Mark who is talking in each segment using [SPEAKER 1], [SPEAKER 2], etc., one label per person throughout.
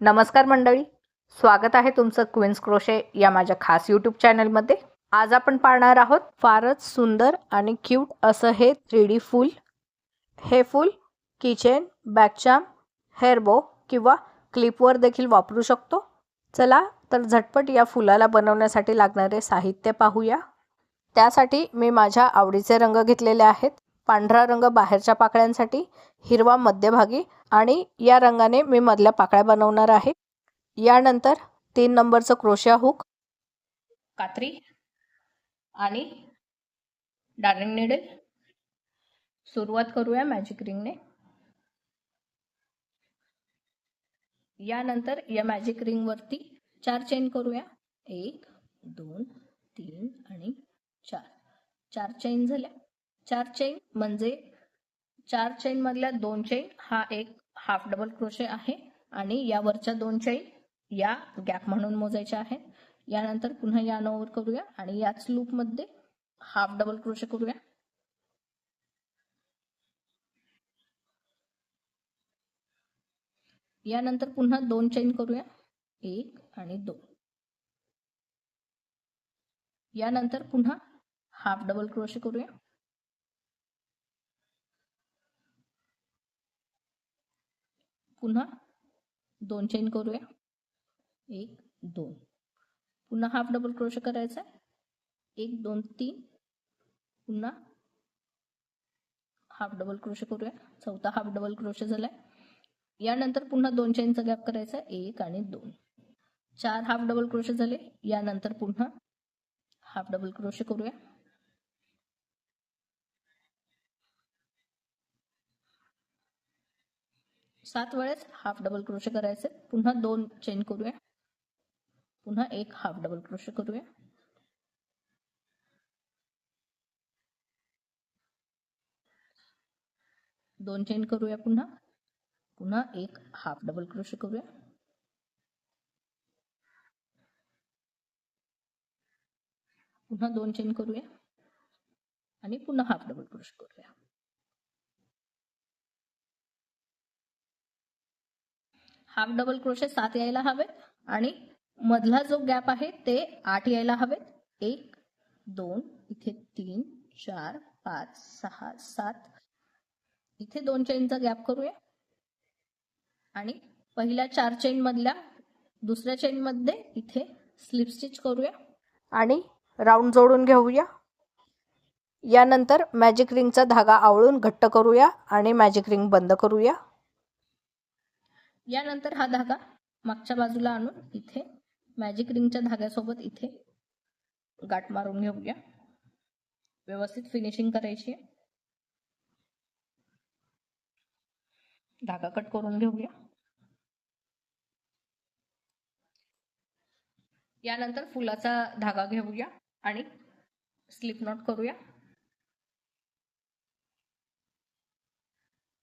[SPEAKER 1] नमस्कार मंडळी, स्वागत आहे तुमचं क्वीन्स क्रोशे या माझ्या खास यूट्यूब चॅनलमध्ये. आज आपण पाहणार आहोत फारच सुंदर आणि क्यूट असं हे 3D फूल. हे फूल किचन, बॅकचाम, हेअरबो किंवा क्लिपवर देखील वापरू शकतो. चला तर झटपट या फुलाला बनवण्यासाठी लागणारे साहित्य पाहूया. त्यासाठी मी माझ्या आवडीचे रंग घेतलेले आहेत. पांढरा रंग बाहेरच्या पाकळ्यांसाठी, हिरवा मध्यभागी आणि या रंगाने मी मधल्या पाकळ्या बनवणार आहे. यानंतर 3 नंबरचं क्रोशिया हुक, कात्री आणि डार्निंग नीडल. सुरुवात करूया मॅजिक रिंगने. यानंतर या मॅजिक रिंगवरती 4 चेन करूया. 1 2 3 आणि 4. 4 चेन झाल्या. 4 चेन म्हणजे 4 चेन मधल्या 2 चेन हा एक हाफ डबल क्रोशे आहे आणि यावरच्या 2 चेन या गॅप म्हणून मोजायच्या आहेत. यानंतर पुन्हा या नोवर करूया आणि याच लूप मध्ये हाफ डबल क्रोशे करूया. यानंतर पुन्हा 2 चेन करूया. 1 आणि 2. यानंतर पुन्हा हाफ डबल क्रोशे करूया. पुन्हा 2 चेन करूया. 1 2. पुन्हा हाफ डबल क्रोशे करायचा. 1 2 3. पुन्हा हाफ डबल क्रोशे करूया. चौथा हाफ डबल क्रोशे झालाय. यानंतर पुन्हा 2 चेनचा गॅप करायचा. 1 आणि 2. 4 हाफ डबल क्रोशे झाले. यानंतर पुन्हा हाफ डबल क्रोशे करूया. सात वेळेस हाफ डबल क्रोशे करायचे. पुन्हा 2 चेन करूया. पुन्हा एक हाफ डबल क्रोशे करूया. दोन चेन करूया. पुन्हा एक हाफ डबल क्रोशे करूया. पुन्हा 2 चेन करूया आणि पुन्हा हाफ डबल क्रोशे करूया. हाफ डबल क्रोशे 7 यायला हवेत आणि मधला जो गॅप आहे ते 8 यायला हवेत. 1 2 इथे 3 4 5 6 7. इथे 2 चेनचा गॅप करूया आणि पहिल्या 4 चेन मधल्या दुसऱ्या चेन मध्ये इथे स्लिप स्टिच करूया आणि राऊंड जोडून घेऊया. यानंतर मॅजिक रिंगचा धागा आवळून घट्ट करूया आणि मॅजिक रिंग बंद करूया. यानंतर हा धागा मागच्या बाजूला आणून इथे मॅजिक रिंगच्या धाग्यासोबत इथे गाठ मारून घेऊया. व्यवस्थित फिनिशिंग करायची आहे. धागा कट करून घेऊया. यानंतर फुलाचा धागा घेऊया आणि स्लिप नॉट करूया.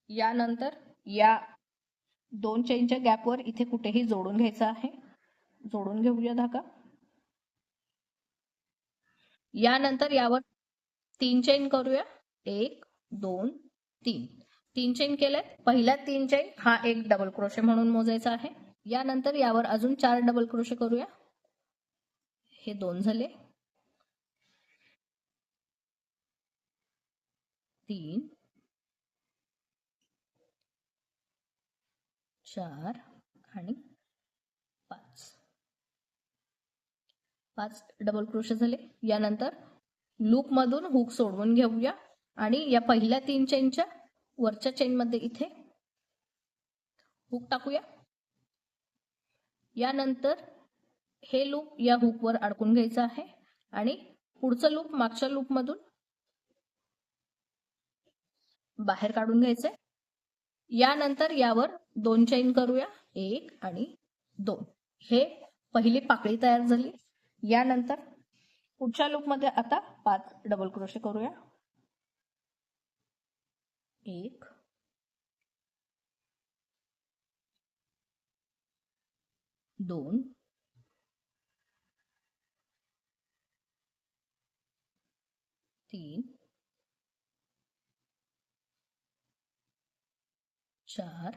[SPEAKER 1] यानंतर या 2 चेनच्या गॅपवर इथे कुठेही जोडून घ्यायचा आहे. जोडून घेऊया धागा. यानंतर यावर 3 चेन करूया. 1 2 3. 3 चेन केले. पहिल्या 3 चेन हा एक डबल क्रोशे म्हणून मोजायचा आहे. यानंतर यावर अजून 4 डबल क्रोशे करूया. हे 2 झाले. 3 4 आणि 5. 5 डबल क्रोशे झाले. यानंतर लूप मधून हुक सोडवून घेऊया आणि या पहिल्या 3 चेनच्या वरच्या चेन मध्ये इथे हुक टाकूया. यानंतर हे लूप या हुक वर अडकून घ्यायचं आहे आणि पुढचं लूप मागच्या लूप मधून बाहेर काढून घ्यायचंय. यानंतर यावर 2 चेन करूया. 1 आणि 2. हे पहिली पाकळी तयार झाली. यानंतर पुढच्या लूप मध्ये आता 5 डबल क्रोशे करूया. 1 2 3 4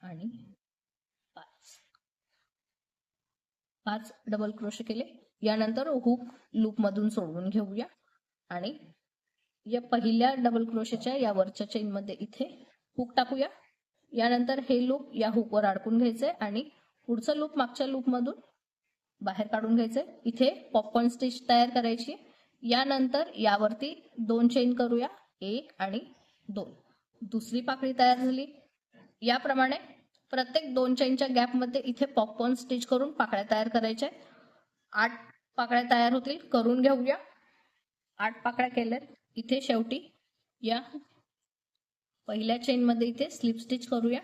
[SPEAKER 1] आणि 5 डबल क्रोशे केले. यानंतर हुक लूप मधून सोडून घेऊया आणि या पहिल्या डबल क्रोशेच्या या वरच्या चेन मध्ये इथे हुक टाकूया. यानंतर हे लूप या हुक वर अडकून घ्यायचंय आणि पुढचं लूप मागच्या लूप मधून बाहेर काढून घ्यायचंय. इथे पॉपकॉर्न स्टिच तयार करायची. यानंतर यावरती 2 चेन करूया, 1 आणि 2. दुसरी पाकळी तयार झाली. याप्रमाणे प्रत्येक 2 चेनच्या गॅप मध्ये इथे पॉपकॉर्न स्टिच करून पाकळ्या तयार करायच्या. 8 पाकळ्या तयार होतील, करून घेऊया. 8 पाकळ्या केल्यात. इथे शेवटी या पहिल्या चेन मध्ये इथे स्लिप स्टिच करूया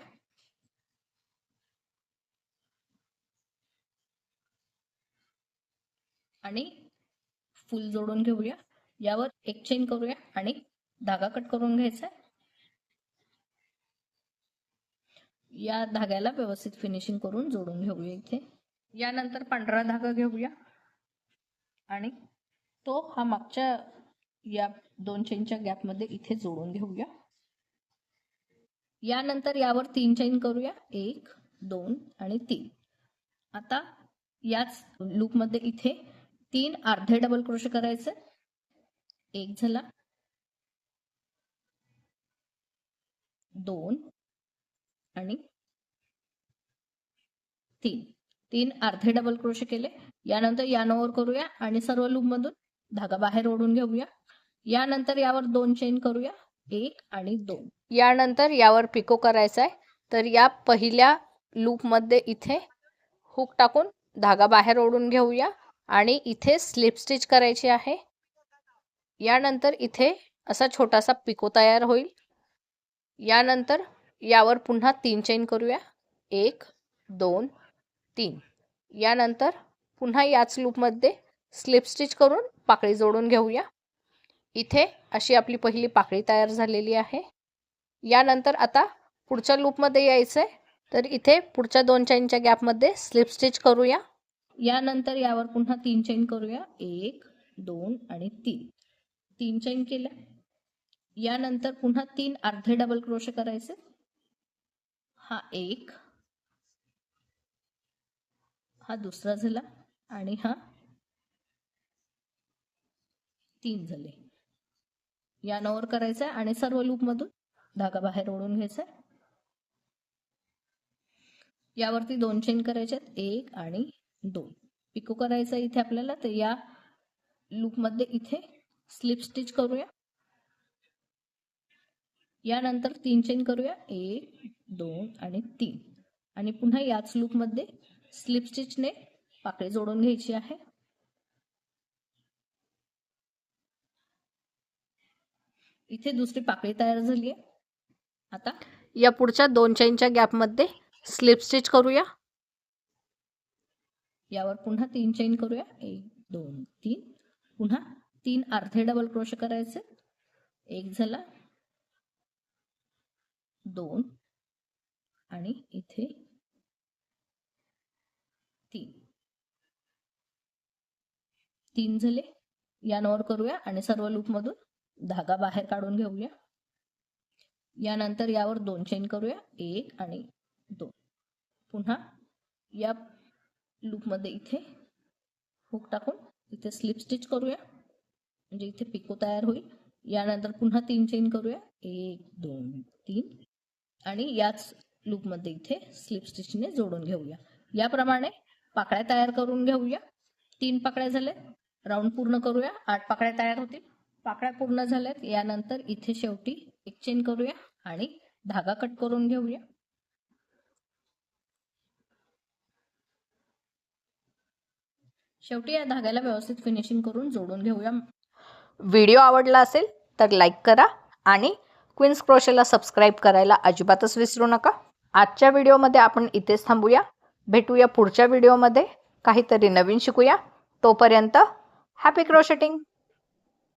[SPEAKER 1] आणि फुल जोडून घेऊया. यावर एक चेन करूया आणि धागा कट करून घ्यायचा. या धाग्याला व्यवस्थित फिनिशिंग करून जोडून घेऊया इथे. यानंतर पांढरा धागा घेऊया आणि तो हा मागच्या या 2 चेनच्या गॅप मध्ये इथे जोडून घेऊया. यानंतर यावर 3 चेन करूया, 1, 2 आणि 3. आता याच लूप मध्ये इथे 3 अर्धे डबल क्रोशे करायचे. 1 झाला, 2 आणि 3. 3 अर्धे डबल क्रोशे केले. यानंतर यानवर करूया आणि सर्व लूप मधून धागा बाहेर ओढून घेऊया. यानंतर यावर 2 चेन करूया, 1 आणि 2. यानंतर यावर पिको करायचा आहे. तर या पहिल्या लूप मध्ये इथे हुक टाकून धागा बाहेर ओढून घेऊया आणि इथे स्लिप स्टिच करायची आहे. यानंतर इथे असा छोटासा पिको तयार होईल. यानंतर यावर पुन्हा 3 चेन करूया, 1, 2, 3. यानंतर पुन्हा याच लूप मध्ये स्लिप स्टिच करून पाकळी जोडून घेऊया. इथे अशी आपली पहिली पाकळी तयार झालेली आहे. यानंतर आता पुढच्या लूप मध्ये यायचंय. तर इथे पुढच्या 2 चेनच्या गॅप मध्ये स्लिप स्टिच करूया. यानंतर यावर पुन्हा 3 चेन करूया, 1, 2 आणि 3. 3 चेन केल्या. यानंतर पुन्हा 3 अर्धे डबल क्रोशे करायचे. हा 1, हा दुसरा झाला आणि हा 3 झाले. यानवर करायचा आणि सर्व लूप मधून धागा बाहेर ओढून घ्यायचा. यावरती 2 चेन करायच्यात, 1 आणि 2. पिको करायचा इथे आपल्याला. तर या लूप मध्ये इथे स्लिप स्टिच करूया. यानंतर 3 चेन करूया, 1, 2 आणि 3. आणि पुन्हा याच लूप मध्ये स्लिप स्टिचने पाकळी जोडून घ्यायची आहे. इथे दुसरी पाकळी तयार झाली आहे. आता या पुढच्या 2 चेनच्या गॅप मध्ये स्लिप स्टिच करूया. यावर पुन्हा 3 चेन करूया, 1, 2, 3. पुन्हा 3 अर्धे डबल क्रोशे करायचे. 1 झाला, 2 आणि इथे 3. 3 झाले. यानवर करूया आणि सर्व लूप मधून धागा बाहेर काढून घेऊया. यानंतर यावर 2 चेन करूया, 1 आणि 2. पुन्हा या लूप मध्ये इथे हुक टाकून इथे स्लिप स्टिच करूया, म्हणजे इथे पिको तयार होईल. यानंतर पुन्हा 3 चेन करूया, 1, 2, 3 आणि याच लूप मध्ये इथे स्लिप स्टिचने जोडून घेऊया. याप्रमाणे पाकळ्या तयार करून घेऊया. 3 पाकळ्या झाल्या. राऊंड पूर्ण करूया. 8 पाकळ्या तयार होतील. पाकळ्या पूर्ण झाल्यात. यानंतर इथे शेवटी एक चेन करूया आणि धागा कट करून घेऊया. शेवटी या धाग्याला व्यवस्थित फिनिशिंग करून जोडून घेऊया. व्हिडिओ आवडला असेल तर लाईक करा आणि क्वीन्स क्रोशेला सबस्क्राईब करायला अजिबातच विसरू नका. आजच्या व्हिडिओमध्ये आपण इथेच थांबूया. भेटूया पुढच्या व्हिडिओमध्ये. काहीतरी नवीन शिकूया. तोपर्यंत हॅपी क्रोशेटिंग.